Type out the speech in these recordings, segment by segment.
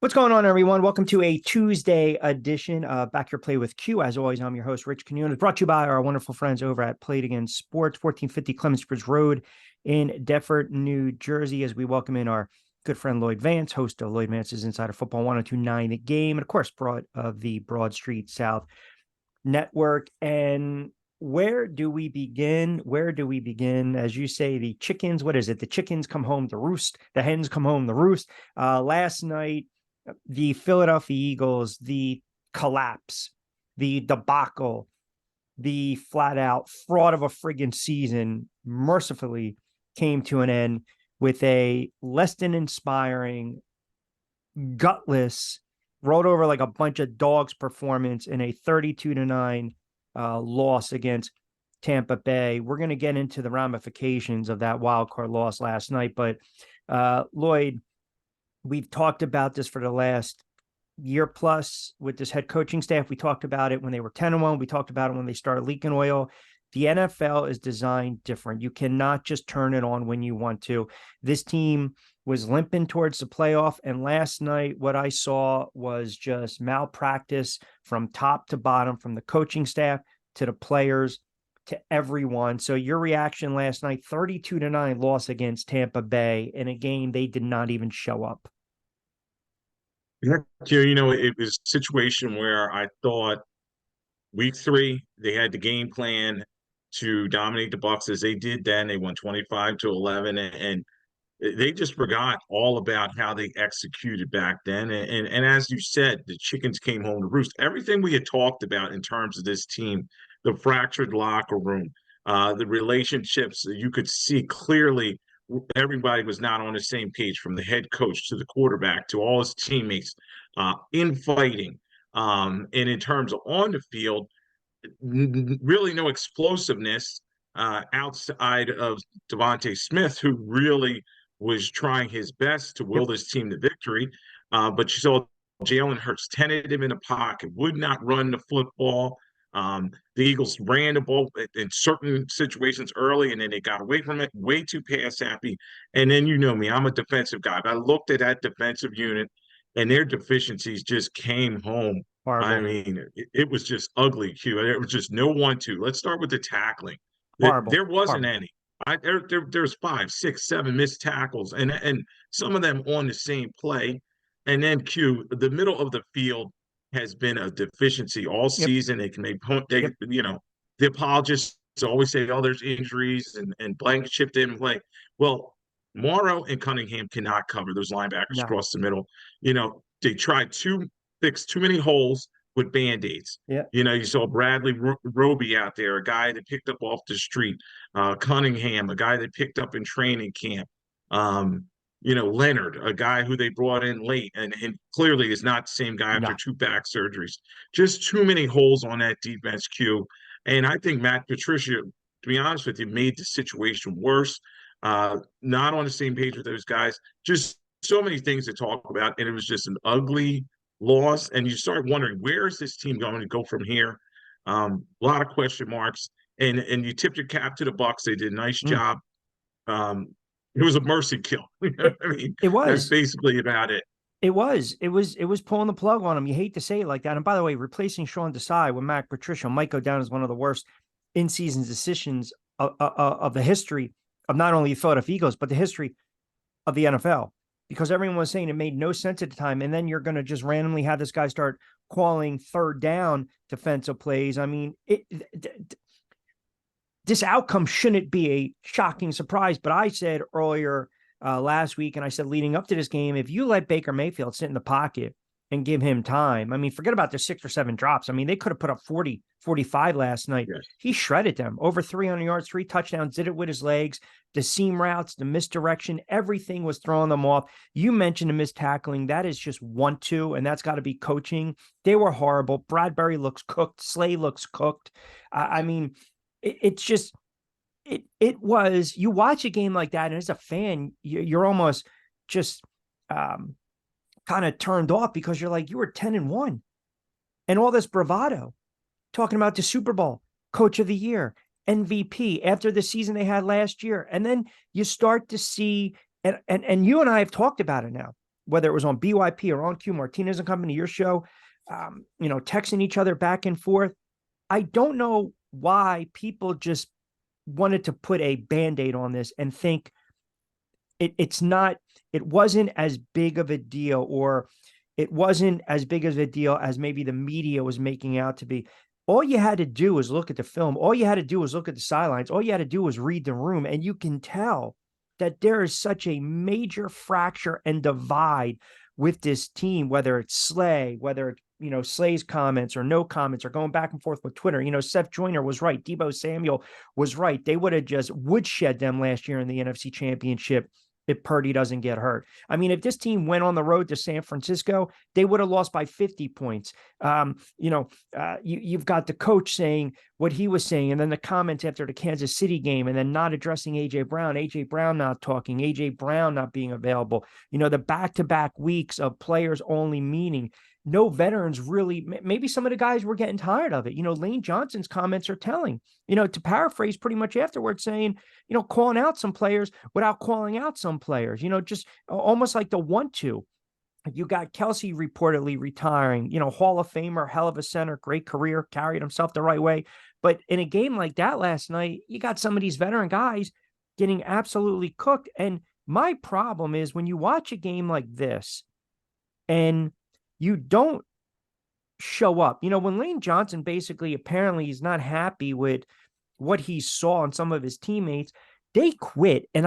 What's going on, everyone? Welcome to a Tuesday edition of Back Your Play with Q. As always, I'm your host, Rich Quinones, brought to you by our wonderful friends over at Play It Again Sports, 1450 Clements Bridge Road in Deptford, New Jersey, as we welcome in our good friend Lloyd Vance, host of Lloyd Vance's Insider Football 1029 The Game, and of course, broad of the Broad Street South Network. And where do we begin? Where do we begin? As you say, the chickens, what is it? The chickens come home to roost. The hens come home to roost. Last night, the Philadelphia Eagles, the collapse, the debacle, the flat out fraud of a friggin' season mercifully came to an end with a less than inspiring, gutless, rolled over like a bunch of dogs performance in a 32-9 loss against Tampa Bay. We're going to get into the ramifications of that wildcard loss last night, but Lloyd, we've talked about this for the last year plus with this head coaching staff. We talked about it when they were 10-1. We talked about it when they started leaking oil. The NFL is designed different. You cannot just turn it on when you want to. This team was limping towards the playoff, and last night what I saw was just malpractice from top to bottom, from the coaching staff to the players to everyone. So your reaction last night, 32-9 loss against Tampa Bay in a game they did not even show up. Yeah, it was a situation where I thought week three, they had the game plan to dominate the Bucs as they did then. They won 25-11, and they just forgot all about how they executed back then. And as you said, the chickens came home to roost. Everything we had talked about in terms of this team, the fractured locker room, the relationships, you could see clearly everybody was not on the same page, from the head coach to the quarterback to all his teammates, infighting. And in terms of on the field, really no explosiveness outside of Devontae Smith, who really was trying his best to will this team to victory. But you saw Jalen Hurts tentative in the pocket, would not run the football. The Eagles ran the ball in certain situations early, and then they got away from it, way too pass happy. And then you know me, I'm a defensive guy. But I looked at that defensive unit, and their deficiencies just came home. I Horrible. mean, it was just ugly, Q. There was just no 1-2. Let's start with the tackling. Horrible. There wasn't Horrible. any. There's 5, 6, 7 missed tackles, and some of them on the same play. And then Q, the middle of the field has been a deficiency all Yep. season. They can make Yep. the apologists always say, "Oh, there's injuries," and Blankenship didn't play. Well, Morrow and Cunningham cannot cover those linebackers No. across the middle. They tried to fix too many holes with band-aids. Yeah. You saw Bradley Roby out there, a guy that picked up off the street. Cunningham, a guy that picked up in training camp. Leonard, a guy who they brought in late and clearly is not the same guy after No. 2 back surgeries. Just too many holes on that defense, Q. And I think Matt Patricia, to be honest with you, made the situation worse. Not on the same page with those guys. Just so many things to talk about. And it was just an ugly loss. And you start wondering, where is this team going to go from here? A lot of question marks. And you tipped your cap to the Bucs. They did a nice job. It was a mercy kill. It, I mean, it that's was. basically about it. It was pulling the plug on him. You hate to say it like that. And by the way, replacing Sean Desai with Matt Patricia might go down as one of the worst in-season decisions of the history of not only the Philadelphia Eagles, but the history of the NFL, because everyone was saying it made no sense at the time. And then you're going to just randomly have this guy start calling third down defensive plays. I mean, this outcome shouldn't be a shocking surprise. But I said earlier last week, and I said leading up to this game, if you let Baker Mayfield sit in the pocket and give him time, I mean, forget about the 6 or 7 drops. I mean, they could have put up 40, 45 last night. Yes. He shredded them. Over 300 yards, 3 touchdowns, did it with his legs, the seam routes, the misdirection, everything was throwing them off. You mentioned the missed tackling. That is just 1-2, and that's got to be coaching. They were horrible. Bradbury looks cooked. Slay looks cooked. I mean, it's just, it was, you watch a game like that, and as a fan, you're almost just kind of turned off, because you're like, you were 10-1 and all this bravado talking about the Super Bowl, coach of the year, MVP after the season they had last year. And then you start to see, and you and I have talked about it now. whether it was on BYP or on Q, Martinez and Company, your show, texting each other back and forth. I don't know why people just wanted to put a Band-Aid on this and think it wasn't as big of a deal, or it wasn't as big of a deal as maybe the media was making out to be. All you had to do was look at the film. All you had to do was look at the sidelines. All you had to do was read the room. And you can tell that there is such a major fracture and divide with this team, whether it's Slay, whether it's, Slay's comments or no comments or going back and forth with Twitter. Seth Joyner was right. Debo Samuel was right. They would have just woodshed them last year in the NFC Championship if Purdy doesn't get hurt. I mean, if this team went on the road to San Francisco, they would have lost by 50 points. You've got the coach saying what he was saying, and then the comments after the Kansas City game, and then not addressing A.J. Brown not talking, A.J. Brown not being available. The back-to-back weeks of players only meaning no veterans really. Maybe some of the guys were getting tired of it. Lane Johnson's comments are telling, to paraphrase pretty much afterwards, saying, calling out some players without calling out some players, just almost like the 1-2. You got Kelsey reportedly retiring, Hall of Famer, hell of a center, great career, carried himself the right way. But in a game like that last night, you got some of these veteran guys getting absolutely cooked. And my problem is when you watch a game like this and you don't show up, when Lane Johnson basically apparently is not happy with what he saw in some of his teammates, they quit. And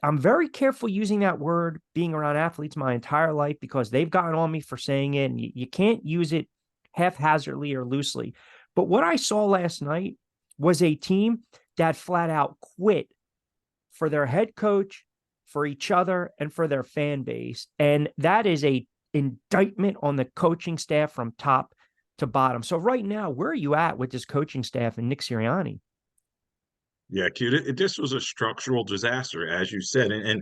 I'm very careful using that word, being around athletes my entire life, because they've gotten on me for saying it, and you can't use it haphazardly or loosely. But what I saw last night was a team that flat out quit for their head coach, for each other, and for their fan base. And that is a indictment on the coaching staff from top to bottom. So right now, where are you at with this coaching staff and Nick Sirianni? Yeah, Q, this was a structural disaster, as you said. And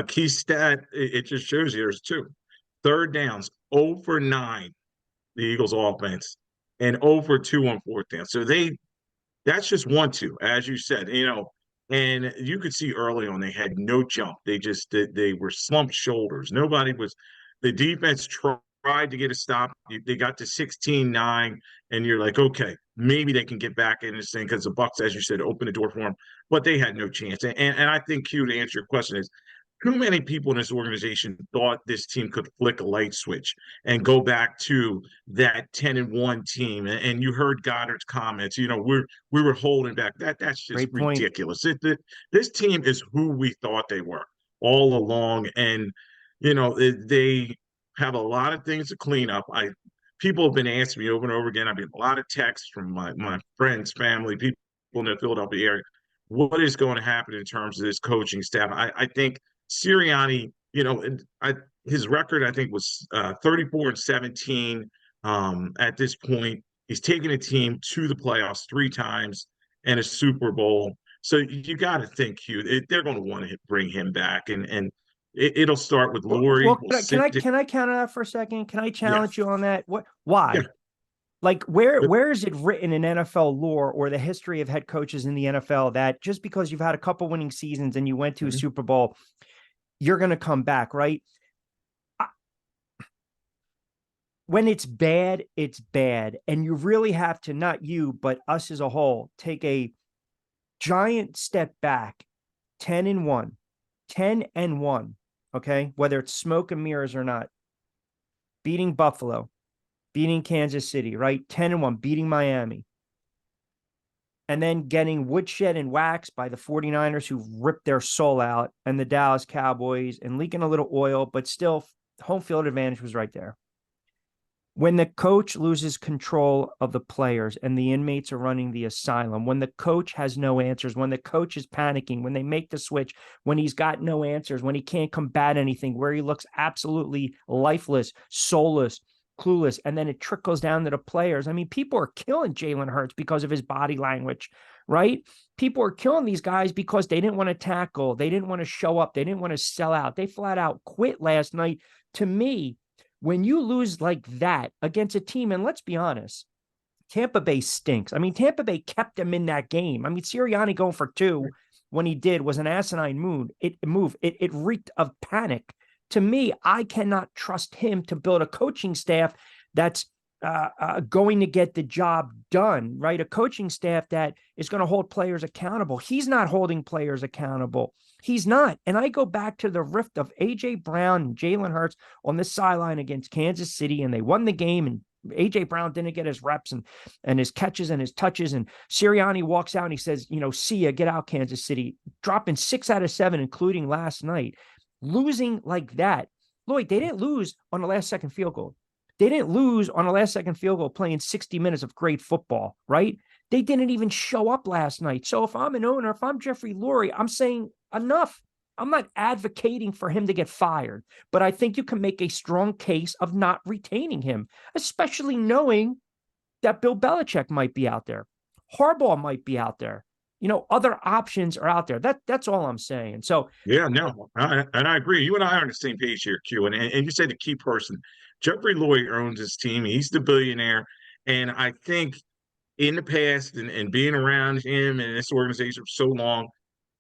key stat, it just shows you there's two. Third downs, 0 for 9, the Eagles offense, and 0 for 2 on fourth down. So that's just 1-2, as you said, and you could see early on they had no jump. They were slumped shoulders. The defense tried to get a stop. They got to 16-9, and you're like, okay, maybe they can get back in this thing, because the Bucs, as you said, opened the door for them, but they had no chance. And I think, Q, to answer your question, is too many people in this organization thought this team could flick a light switch and go back to that 10-1 team. And you heard Goddard's comments. We were holding back. That's just ridiculous. This team is who we thought they were all along, and they have a lot of things to clean up. People have been asking me over and over again. I've been a lot of texts from my friends, family, people in the Philadelphia area. What is going to happen in terms of this coaching staff? I think Sirianni, his record, I think, was 34-17 at this point. He's taken a team to the playoffs 3 times and a Super Bowl. So you got to think, Hugh, they're going to want to bring him back, and it'll start with Lori. Well, can I counter that for a second? Can I challenge you on that? Why? Yeah. Like, where is it written in NFL lore or the history of head coaches in the NFL that just because you've had a couple winning seasons and you went to a Super Bowl, you're going to come back, right? When it's bad, it's bad. And you really have to, not you, but us as a whole, take a giant step back, 10-1, okay? Whether it's smoke and mirrors or not. Beating Buffalo, beating Kansas City, right? 10-1, beating Miami. And then getting woodshed and waxed by the 49ers, who ripped their soul out, and the Dallas Cowboys, and leaking a little oil, but still home field advantage was right there. When the coach loses control of the players and the inmates are running the asylum, when the coach has no answers, when the coach is panicking, when they make the switch, when he's got no answers, when he can't combat anything, where he looks absolutely lifeless, soulless, clueless, and then it trickles down to the players. I mean, people are killing Jalen Hurts because of his body language, right? People are killing these guys because they didn't want to tackle. They didn't want to show up. They didn't want to sell out. They flat out quit last night. To me, when you lose like that against a team, and let's be honest, Tampa Bay stinks. I mean, Tampa Bay kept them in that game. I mean, Sirianni going for 2 when he did was an asinine move. It reeked of panic To me, I cannot trust him to build a coaching staff that's going to get the job done, right? A coaching staff that is going to hold players accountable. He's not holding players accountable. He's not. And I go back to the rift of A.J. Brown and Jalen Hurts on this sideline against Kansas City, and they won the game, and A.J. Brown didn't get his reps and his catches and his touches. And Sirianni walks out and he says, see ya, get out, Kansas City, dropping 6 out of 7, including last night. Losing like that. Lloyd, they didn't lose on the last second field goal. They didn't lose on a last second field goal playing 60 minutes of great football, right? They didn't even show up last night. So if I'm an owner, if I'm Jeffrey Lurie, I'm saying enough. I'm not advocating for him to get fired, but I think you can make a strong case of not retaining him, especially knowing that Bill Belichick might be out there. Harbaugh might be out there. Other options are out there. That's all I'm saying. So yeah, no, and I agree. You and I are on the same page here, Q. And you said the key person, Jeffrey Lloyd owns his team. He's the billionaire, and I think in the past and being around him and this organization for so long,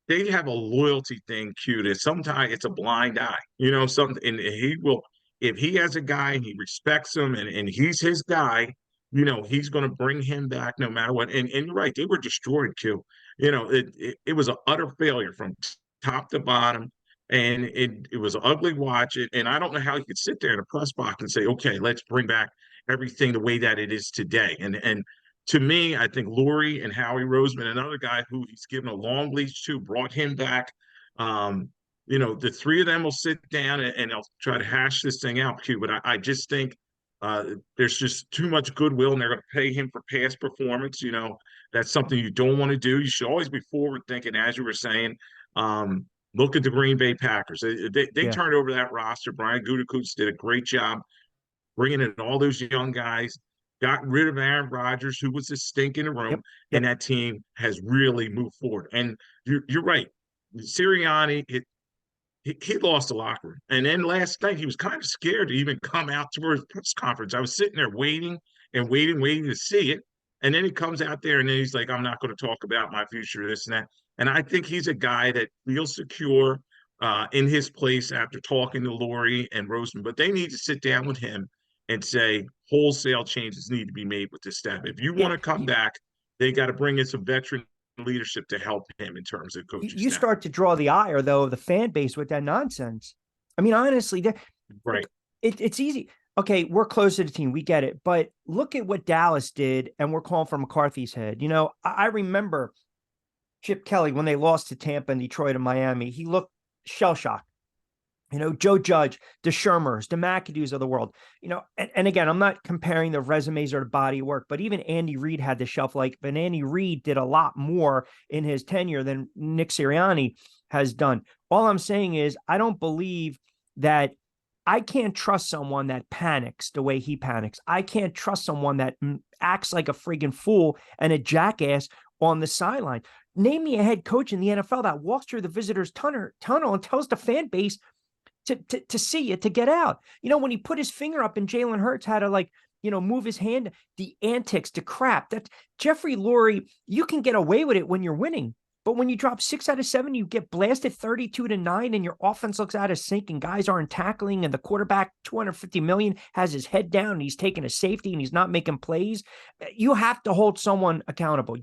they have a loyalty thing, Q. That sometimes it's a blind eye, something. And he will, if he has a guy and he respects him and he's his guy, he's going to bring him back no matter what. And you're right, they were destroyed, Q. It was an utter failure from top to bottom, and it was an ugly watch. And I don't know how you could sit there in a press box and say, okay, let's bring back everything the way that it is today. And to me, I think Lurie and Howie Roseman, another guy who he's given a long leash to, brought him back. The three of them will sit down and they'll try to hash this thing out, Q. But I just think there's just too much goodwill, and they're going to pay him for past performance. That's something you don't want to do. You should always be forward thinking, as you were saying. Look at the Green Bay Packers. They yeah, turned over that roster. Brian Gutekunst did a great job bringing in all those young guys. Got rid of Aaron Rodgers, who was a stink in the room, yep, and yep. that team has really moved forward. And you're right. Sirianni, he lost the locker room. And then last night, he was kind of scared to even come out to his press conference. I was sitting there waiting and waiting to see it. And then he comes out there and then he's like, I'm not going to talk about my future, this and that. And I think he's a guy that feels secure in his place after talking to Lurie and Roseman. But they need to sit down with him and say wholesale changes need to be made with this staff. If you Yeah, want to come back, they got to bring in some veteran leadership to help him in terms of coaching you staff. start to draw the ire, though, of the fan base with that nonsense. I mean, honestly, Right. it's easy. Okay, we're close to the team. We get it. But look at what Dallas did, and we're calling for McCarthy's head. I remember Chip Kelly when they lost to Tampa and Detroit and Miami. He looked shell-shocked. Joe Judge, the Shermers, the McAdoo's of the world, and again, I'm not comparing the resumes or the body of work, but even Andy Reid had the shelf life, but Andy Reid did a lot more in his tenure than Nick Sirianni has done. All I'm saying is I don't believe that I can't trust someone that panics the way he panics. I can't trust someone that acts like a friggin' fool and a jackass on the sideline. Name me a head coach in the NFL that walks through the visitors' tunnel and tells the fan base to see it, to get out. When he put his finger up and Jalen Hurts had to move his hand, the antics, the crap. That Jeffrey Lurie, you can get away with it when you're winning. But when you drop 6 out of 7, you get blasted 32-9 and your offense looks out of sync and guys aren't tackling and the quarterback, $250 million, has his head down and he's taking a safety and he's not making plays. You have to hold someone accountable.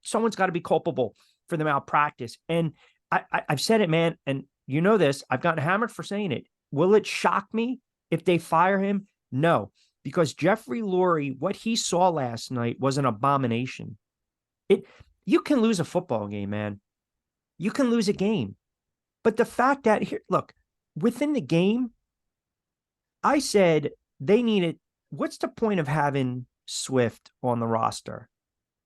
Someone's got to be culpable for the malpractice. And I've said it, man, and you know this, I've gotten hammered for saying it. Will it shock me if they fire him? No, because Jeffrey Lurie, what he saw last night was an abomination. You can lose a football game, man. You can lose a game. But the fact that here, look, within the game, I said they needed, what's the point of having Swift on the roster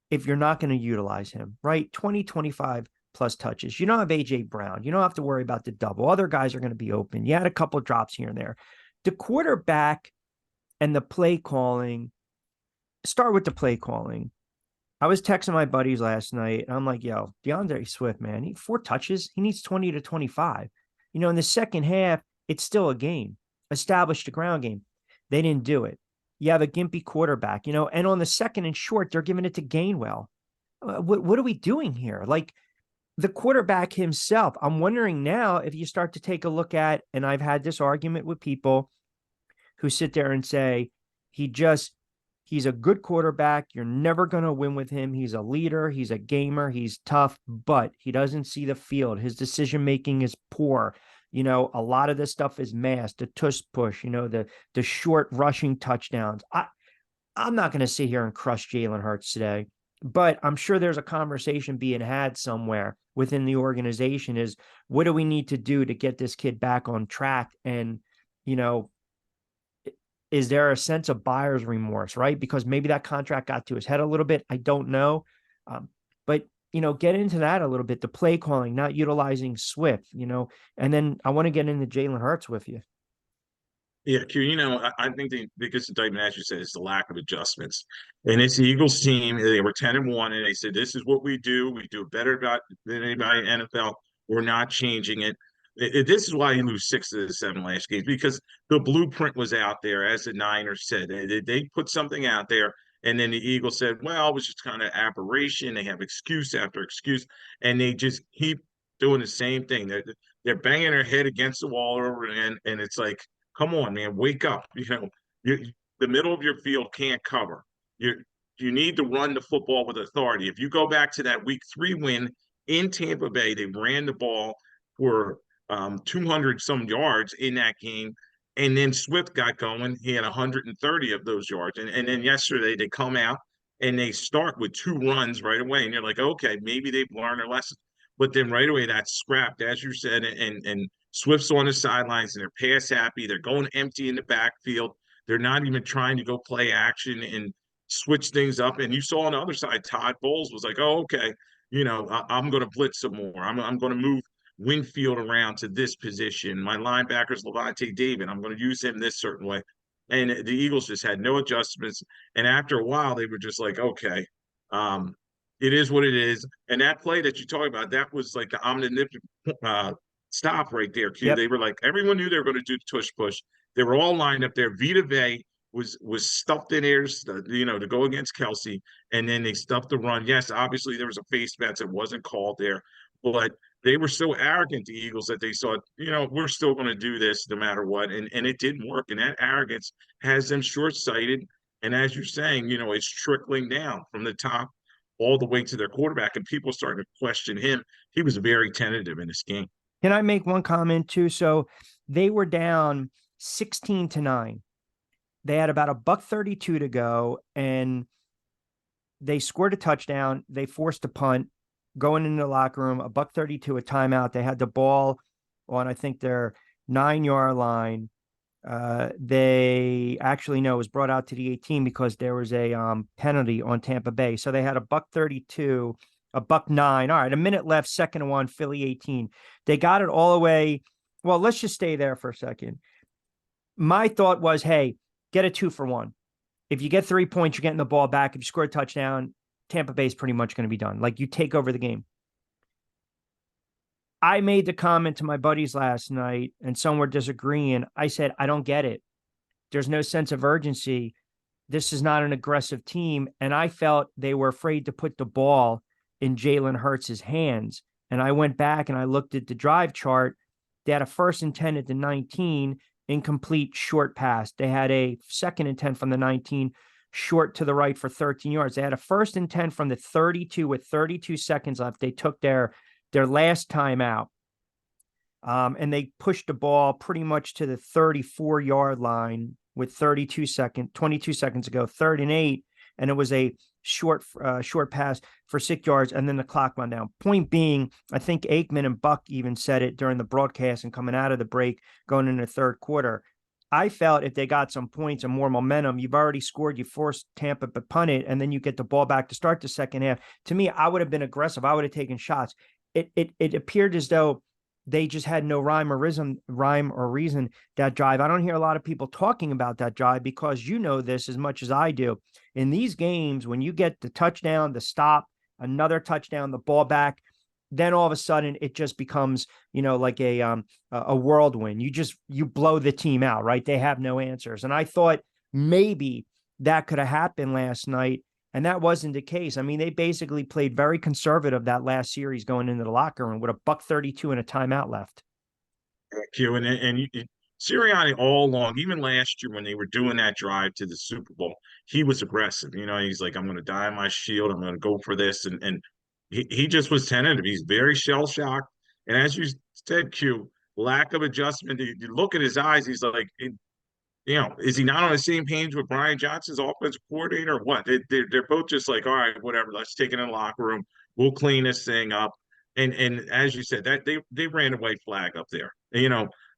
if you're not going to utilize him, right? 20-25 plus touches. You don't have A.J. Brown. You don't have to worry about the double. Other guys are going to be open. You had a couple of drops here and there. The quarterback and the play calling, start with the play calling. I was texting my buddies last night, and I'm like, yo, DeAndre Swift, man, he 4 touches. He needs 20-25. In the second half, it's still a game. Establish the ground game. They didn't do it. You have a gimpy quarterback, and on the second and short, they're giving it to Gainwell. What are we doing here? the quarterback himself, I'm wondering now if you start to take a look at, and I've had this argument with people who sit there and say, he's a good quarterback. You're never going to win with him. He's a leader. He's a gamer. He's tough, but he doesn't see the field. His decision-making is poor. A lot of this stuff is masked, the tush push, the short rushing touchdowns. I'm not going to sit here and crush Jalen Hurts today, but I'm sure there's a conversation being had somewhere within the organization is, what do we need to do to get this kid back on track? And, is there a sense of buyer's remorse, right? Because maybe that contract got to his head a little bit. I don't know. But, get into that a little bit, the play calling, not utilizing Swift, and then I want to get into Jalen Hurts with you. Yeah, Q, I think the biggest indictment, as you said, is the lack of adjustments. And it's the Eagles team. They were 10-1, and they said, this is what we do. We do better than anybody in NFL. We're not changing it. This is why you lose 6 of the 7 last games, because the blueprint was out there, as the Niners said. They put something out there, and then the Eagles said, well, it was just kind of aberration. They have excuse after excuse, and they just keep doing the same thing. They're banging their head against the wall over and it's like, come on, man, wake up. The middle of your field can't cover. You need to run the football with authority. If you go back to that week 3 win in Tampa Bay, they ran the ball for 200 some yards in that game. And then Swift got going. He had 130 of those yards. And then yesterday they come out and they start with 2 runs right away. And you're like, okay, maybe they've learned their lesson. But then right away that's scrapped, as you said, and Swift's on the sidelines and they're pass happy. They're going empty in the backfield. They're not even trying to go play action and switch things up. And you saw on the other side, Todd Bowles was like, oh, okay, I'm going to blitz some more. I'm going to move Winfield around to this position. My linebacker's Levante David. I'm going to use him this certain way. And the Eagles just had no adjustments. And after a while, they were just like, okay, it is what it is. And that play that you talk about, that was like the omnipotent stop right there, Q. Yep. They were like, everyone knew they were going to do the tush push. They were all lined up there. Vita Vea was stuffed in there, to go against Kelsey, and then they stuffed the run. Yes, obviously there was a face mask that wasn't called there, but they were so arrogant, the Eagles, that they thought, we're still going to do this no matter what, and it didn't work. And that arrogance has them short-sighted. And as you're saying, it's trickling down from the top all the way to their quarterback, and people starting to question him. He was very tentative in this game. Can I make one comment too? So they were down 16-9. They had about $1:32 to go, and they scored a touchdown. They forced a punt going into the locker room, $1:32, a timeout. They had the ball on, I think, their 9-yard line. They actually, no, it was brought out to the 18 because there was a penalty on Tampa Bay. So they had $1:32, $1:09. All right, a minute left, 2nd and 1, Philly 18. They got it all the way. Well, let's just stay there for a second. My thought was, hey, get a 2-for-1. If you get 3 points, you're getting the ball back. If you score a touchdown, Tampa Bay is pretty much going to be done. Like, you take over the game. I made the comment to my buddies last night, and some were disagreeing. I said, I don't get it. There's no sense of urgency. This is not an aggressive team. And I felt they were afraid to put the ball in Jalen Hurts' hands. And I went back and I looked at the drive chart. They had a 1st and 10 at the 19, incomplete short pass. They had a 2nd and 10 from the 19, short to the right for 13 yards. They had a 1st and 10 from the 32 with 32 seconds left. They took their last time out. And they pushed the ball pretty much to the 34-yard line with 22 seconds ago, 3rd and 8. And it was a short pass for 6 yards, and then the clock went down. Point being, I think Aikman and Buck even said it during the broadcast and coming out of the break, going into the 3rd quarter. I felt if they got some points and more momentum, you've already scored, you forced Tampa to punt it, and then you get the ball back to start the second half. To me, I would have been aggressive. I would have taken shots. It appeared as though they just had no rhyme or reason that drive. I don't hear a lot of people talking about that drive because you know this as much as I do. In these games, when you get the touchdown, the stop, another touchdown, the ball back, then all of a sudden it just becomes, like a whirlwind. You blow the team out, right? They have no answers. And I thought maybe that could have happened last night. And that wasn't the case. I mean, they basically played very conservative that last series going into the locker room with a buck 32 and a timeout left. Q Sirianni all along, even last year when they were doing that drive to the Super Bowl, he was aggressive. He's like, I'm going to die on my shield. I'm going to go for this, and he just was tentative. He's very shell shocked, and as you said, Q, lack of adjustment. You look at his eyes. He's like, is he not on the same page with Brian Johnson's offensive coordinator or what? They're both just like, all right, whatever. Let's take it in the locker room. We'll clean this thing up. And as you said, that they ran a white flag up there.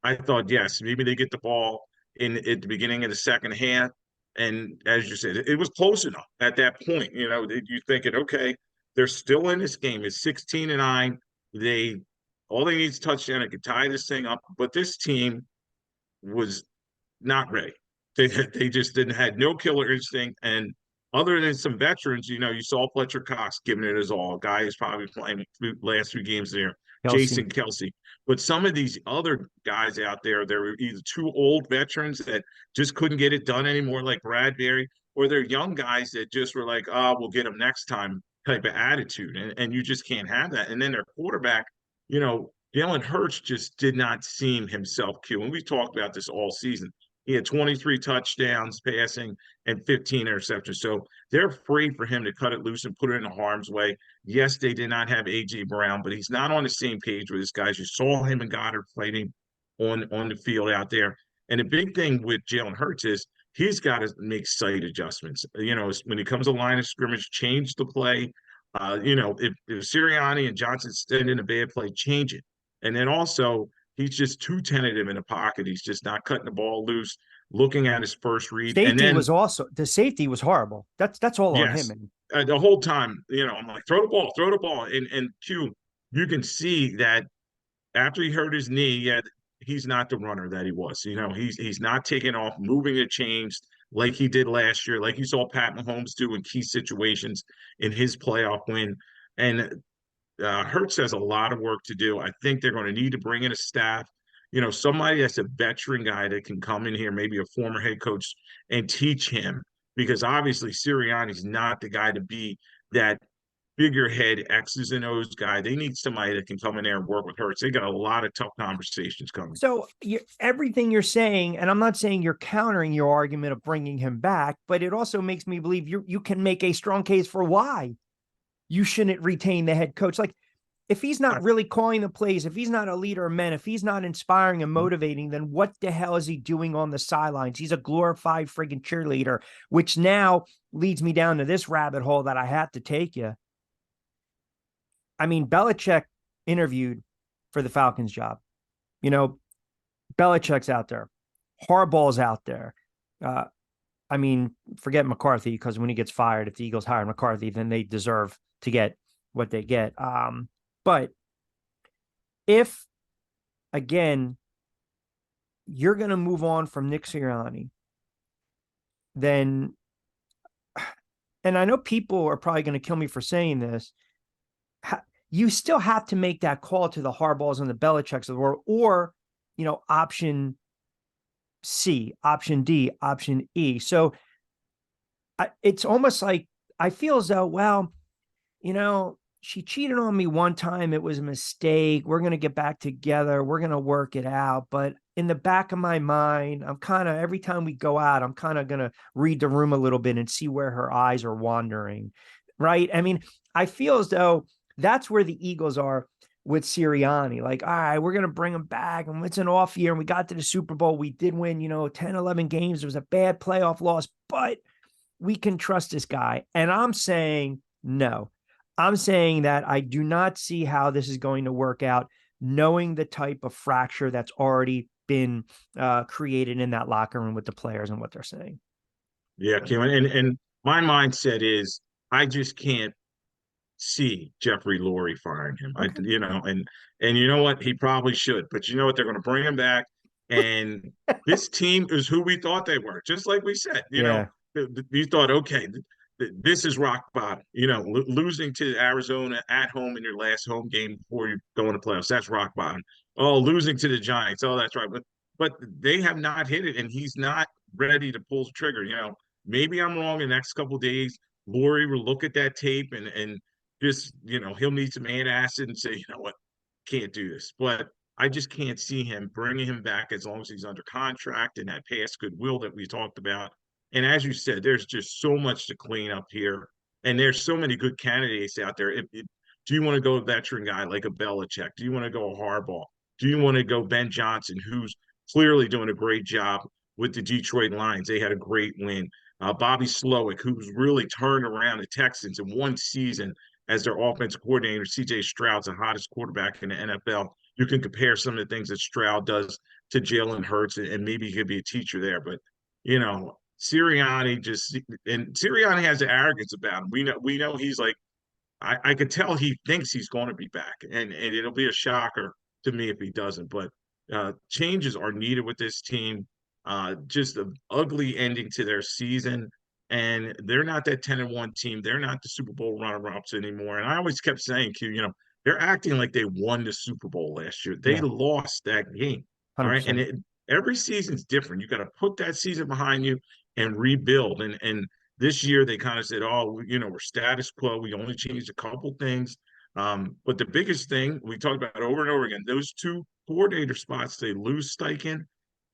I thought, yes, maybe they get the ball in at the beginning of the second half. And as you said, it was close enough at that point. You're thinking, okay, they're still in this game. It's 16-9. They all they need is touchdown. It could tie this thing up. But this team was not ready. They just didn't had no killer instinct. And other than some veterans, you saw Fletcher Cox giving it his all. Guy who's probably playing the last 3 games there. Kelsey. Jason Kelsey. But some of these other guys out there, they're either too old veterans that just couldn't get it done anymore, like Bradbury, or they're young guys that just were like, oh, we'll get them next time type of attitude. And you just can't have that. And then their quarterback, Jalen Hurts just did not seem himself, Q. And we've talked about this all season. He had 23 touchdowns passing and 15 interceptions. So they're free for him to cut it loose and put it in harm's way. Yes, they did not have A.J. Brown, but he's not on the same page with his guys. You saw him and Goddard fighting on the field out there. And the big thing with Jalen Hurts is he's got to make site adjustments. When he comes to line of scrimmage, change the play. If Sirianni and Johnson stand in a bad play, change it. And then also, he's just too tentative in the pocket. He's just not cutting the ball loose, looking at his first read. Safety and then was also the safety was horrible. That's all on yes, him. the whole time, I'm like, throw the ball. And Q, you can see that after he hurt his knee, yeah, he's not the runner that he was. He's not taking off, moving it changed like he did last year, like you saw Pat Mahomes do in key situations in his playoff win. And Hertz has a lot of work to do. I think they're going to need to bring in a staff, somebody that's a veteran guy that can come in here, maybe a former head coach, and teach him. Because obviously Sirianni's not the guy to be that figurehead X's and O's guy. They need somebody that can come in there and work with Hertz. They got a lot of tough conversations coming. So everything you're saying, and I'm not saying you're countering your argument of bringing him back, but it also makes me believe you can make a strong case for why you shouldn't retain the head coach. Like, if he's not really calling the plays, if he's not a leader of men, if he's not inspiring and motivating, then what the hell is he doing on the sidelines? He's a glorified friggin' cheerleader, which now leads me down to this rabbit hole that I have to take you. I mean, Belichick interviewed for the Falcons job. Belichick's out there. Harbaugh's out there. Forget McCarthy, because when he gets fired, if the Eagles hire McCarthy, then they deserve to get what they get. But if, again, you're going to move on from Nick Sirianni, then, and I know people are probably going to kill me for saying this, you still have to make that call to the Harbaughs and the Belichicks of the world, or, option C, option D, option E. So it's almost like I feel as though, well, she cheated on me one time. It was a mistake. We're going to get back together. We're going to work it out. But in the back of my mind, I'm kind of, every time we go out, I'm kind of going to read the room a little bit and see where her eyes are wandering. Right. I mean, I feel as though that's where the Eagles are with Sirianni. Like, all right, we're going to bring him back. And it's an off year. And we got to the Super Bowl. We did win, 10, 11 games. It was a bad playoff loss, but we can trust this guy. And I'm saying no. I'm saying that I do not see how this is going to work out, knowing the type of fracture that's already been created in that locker room with the players and what they're saying. Yeah, Kim, and my mindset is I just can't see Jeffrey Lurie firing him. Okay. And you know what? He probably should, but you know what? They're going to bring him back, and this team is who we thought they were. Just like we said, you thought, okay, this is rock bottom. Losing to Arizona at home in your last home game before you go into playoffs, that's rock bottom. Oh, losing to the Giants, oh, that's right. But they have not hit it, and he's not ready to pull the trigger. Maybe I'm wrong in the next couple of days. Laurie will look at that tape and just, he'll need some antacid and say, you know what, can't do this. But I just can't see him bringing him back as long as he's under contract and that past goodwill that we talked about. And as you said, there's just so much to clean up here, and there's so many good candidates out there. Do you want to go a veteran guy like a Belichick? Do you want to go a Harbaugh? Do you want to go Ben Johnson, who's clearly doing a great job with the Detroit Lions? They had a great win. Bobby Slowick, who's really turned around the Texans in one season as their offensive coordinator. CJ Stroud's the hottest quarterback in the NFL. You can compare some of the things that Stroud does to Jalen Hurts, and maybe he could be a teacher there. But Sirianni Sirianni has the arrogance about him. We know he's like, I could tell he thinks he's going to be back, and it'll be a shocker to me if he doesn't. But changes are needed with this team. Just an ugly ending to their season, and they're not that 10-1 team. They're not the Super Bowl runner-ups anymore. And I always kept saying, Q, they're acting like they won the Super Bowl last year. They Yeah, lost that game. All right, and 100%. every season's different. You got to put that season behind you and rebuild. And this year they kind of said, "Oh, we're status quo. We only changed a couple things." But the biggest thing we talked about over and over again, those two coordinator spots, they lose Steichen,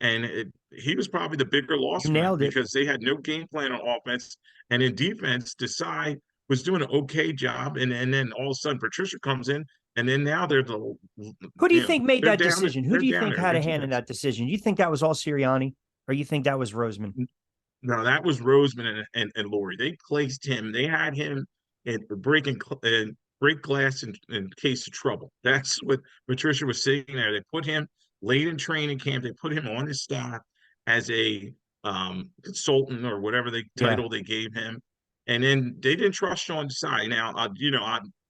and he was probably the bigger loss You for them nailed it. because they had no game plan on offense, and in defense, Desai was doing an okay job, and then all of a sudden Patricia comes in, and then now they're Who do you think made they're that down decision? Who they're do you down think there had in a hand in defense. that decision? You think that was all Sirianni, or you think that was Roseman? No, that was Roseman and Laurie. They placed him. They had him at break glass in case of trouble. That's what Patricia was saying there. They put him late in training camp. They put him on his staff as a consultant or whatever the Yeah, title they gave him, and then they didn't trust Sean Desai. Now,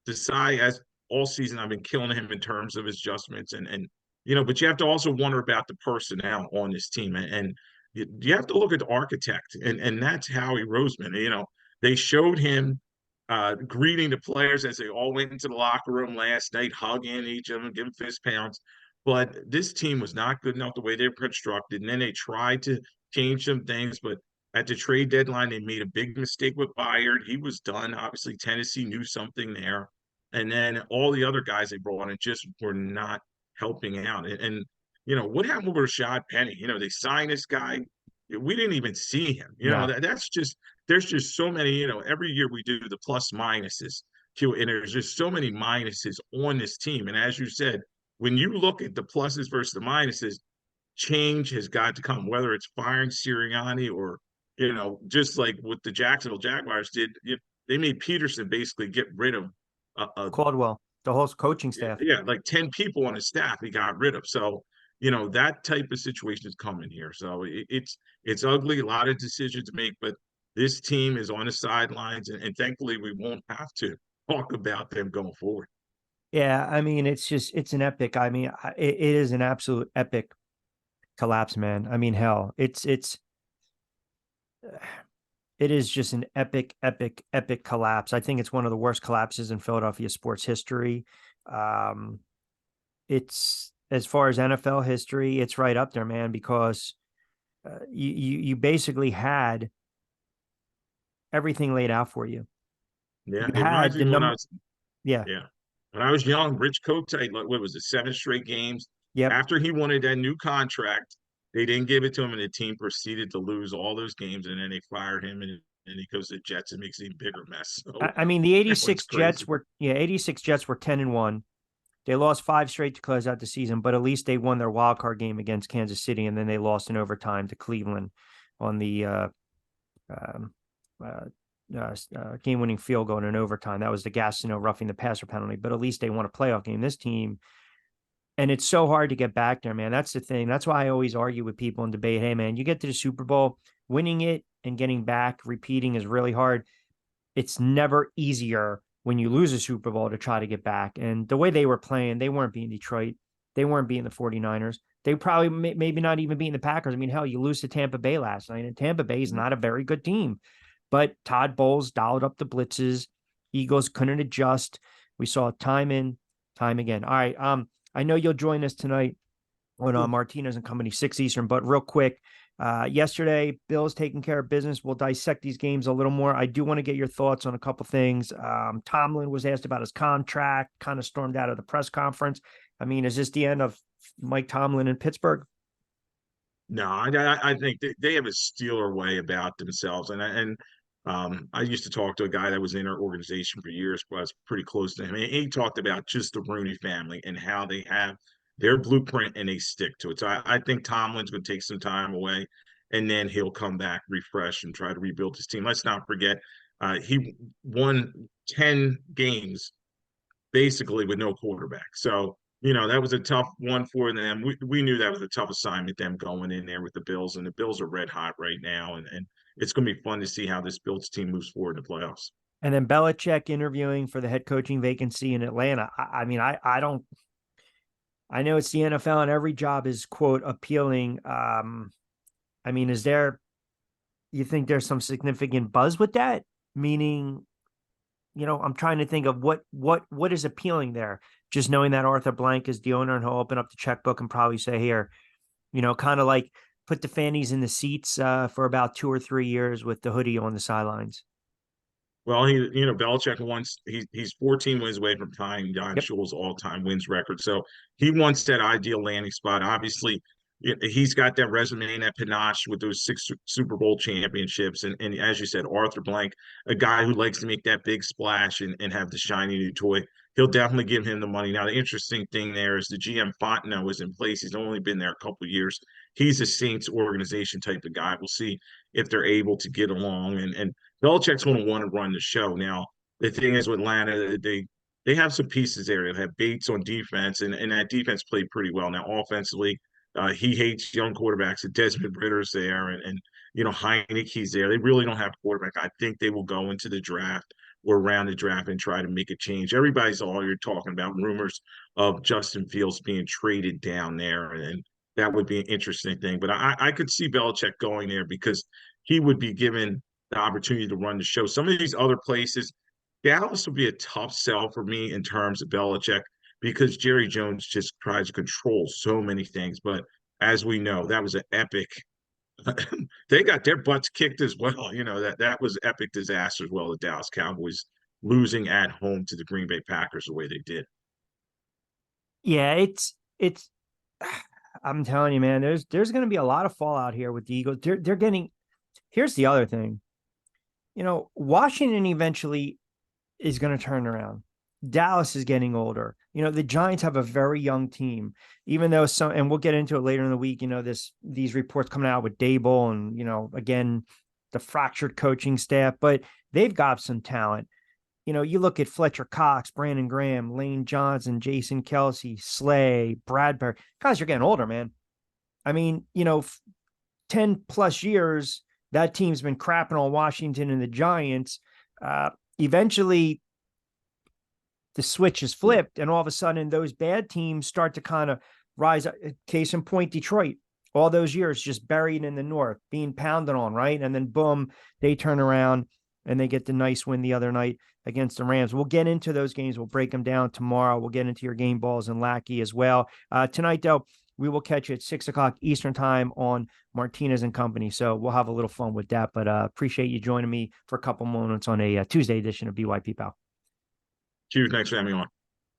Desai as all season I've been killing him in terms of his adjustments and but you have to also wonder about the personnel on this team and you have to look at the architect, and that's Howie Roseman. They showed him greeting the players as they all went into the locker room last night, hugging each of them, giving fist pounds. But this team was not good enough the way they were constructed. And then they tried to change some things, but at the trade deadline, they made a big mistake with Byard. He was done. Obviously, Tennessee knew something there. And then all the other guys they brought in just were not helping out. And what happened with Rashad Penny? They signed this guy. We didn't even see him. no, That's just there's just so many. Every year we do the plus minuses, and there's just so many minuses on this team. And as you said, when you look at the pluses versus the minuses, change has got to come. Whether it's firing Sirianni or just like what the Jacksonville Jaguars did, they made Peterson basically get rid of Caldwell, the whole coaching staff. yeah, like 10 people on his staff he got rid of. So, that type of situation is coming here. So it's ugly, a lot of decisions to make, but this team is on the sidelines, and thankfully we won't have to talk about them going forward. Yeah, I mean, it's an epic. I mean, it is an absolute epic collapse, man. I mean, hell, it is just an epic, epic, epic collapse. I think it's one of the worst collapses in Philadelphia sports history. It's as far as NFL history, it's right up there, man, because you basically had everything laid out for you. Yeah, You it reminds had me the of when I number, was yeah, yeah. When I was young, Rich Kotite, what was it, 7 straight games? yep. After he wanted that new contract, they didn't give it to him, and the team proceeded to lose all those games, and then they fired him, and he goes to the Jets and makes an even bigger mess. So I mean, the that was 86 Jets crazy. were, yeah, 86 Jets were 10-1. They lost 5 straight to close out the season, but at least they won their wild card game against Kansas City, and then they lost in overtime to Cleveland on the um, game-winning field goal in overtime. That was the Gastineau roughing the passer penalty, but at least they won a playoff game. This team, and it's so hard to get back there, man. That's the thing. That's why I always argue with people and debate. Hey, man, you get to the Super Bowl, winning it and getting back, repeating is really hard. It's never easier when you lose a Super Bowl to try to get back. And the way they were playing, they weren't beating Detroit. They weren't beating the 49ers. They probably maybe not even beating the Packers. I mean, hell, you lose to Tampa Bay last night, and Tampa Bay is not a very good team. But Todd Bowles dialed up the blitzes. Eagles couldn't adjust. We saw it time in, time again. All right. I know you'll join us tonight on Martinez and Company 6 Eastern, but real quick, Yesterday, Bills taking care of business. We'll dissect these games a little more. I do want to get your thoughts on a couple things. Tomlin was asked about his contract, kind of stormed out of the press conference. I mean, is this the end of Mike Tomlin in Pittsburgh? No, I think they have a Steeler way about themselves, and I used to talk to a guy that was in our organization for years, but I was pretty close to him. And he talked about just the Rooney family and how they have their blueprint and they stick to it. So I think Tomlin's going to take some time away, and then he'll come back refreshed and try to rebuild his team. Let's not forget, he won 10 games basically with no quarterback. So, that was a tough one for them. We knew that was a tough assignment, them going in there with the Bills, and the Bills are red hot right now. And it's going to be fun to see how this Bills team moves forward in the playoffs. And then Belichick interviewing for the head coaching vacancy in Atlanta. I mean, I don't, I know it's the NFL and every job is, quote, appealing. I mean, you think there's some significant buzz with that? Meaning, I'm trying to think of what is appealing there. Just knowing that Arthur Blank is the owner and he'll open up the checkbook and probably say, here, kind of like put the fannies in the seats for about 2 or 3 years with the hoodie on the sidelines. Well, Belichick wants he's 14 wins away from tying Don Yep. Shula's all-time wins record. So he wants that ideal landing spot. Obviously, he's got that resume and that panache with those 6 Super Bowl championships. And as you said, Arthur Blank, a guy who likes to make that big splash and have the shiny new toy. He'll definitely give him the money. Now, the interesting thing there is the GM Fontenot is in place. He's only been there a couple of years. He's a Saints organization type of guy. We'll see if they're able to get along. And Belichick's going to want to run the show. Now, the thing is with Atlanta, they have some pieces there. They have Bates on defense, and that defense played pretty well. Now, offensively, he hates young quarterbacks. And Desmond Ritter's there, and Heineke's there. They really don't have a quarterback. I think they will go into the draft or around the draft and try to make a change. Everybody's all you're talking about rumors of Justin Fields being traded down there, and that would be an interesting thing. But I could see Belichick going there because he would be given the opportunity to run the show. Some of these other places, Dallas would be a tough sell for me in terms of Belichick because Jerry Jones just tries to control so many things. But as we know, that was an epic. They got their butts kicked as well. That was epic disaster as well. The Dallas Cowboys losing at home to the Green Bay Packers the way they did. Yeah, it's. I'm telling you, man. There's going to be a lot of fallout here with the Eagles. They're getting. Here's the other thing. Washington eventually is going to turn around. Dallas is getting older. The Giants have a very young team, even though and we'll get into it later in the week, these reports coming out with Dable and, again, the fractured coaching staff, but they've got some talent. You look at Fletcher Cox, Brandon Graham, Lane Johnson, Jason Kelsey, Slay, Bradbury. Guys, you're getting older, man. I mean, 10 plus years, that team's been crapping on Washington and the Giants. Eventually, the switch is flipped, and all of a sudden, those bad teams start to kind of rise up. Case in point, Detroit, all those years just buried in the North, being pounded on, right? And then, boom, they turn around and they get the nice win the other night against the Rams. We'll get into those games. We'll break them down tomorrow. We'll get into your game balls and Lackey as well. Tonight, though, we will catch you at 6:00 Eastern time on Martinez and Company. So we'll have a little fun with that, but appreciate you joining me for a couple moments on a Tuesday edition of BYP Pal. Cheers. Thanks for having me on.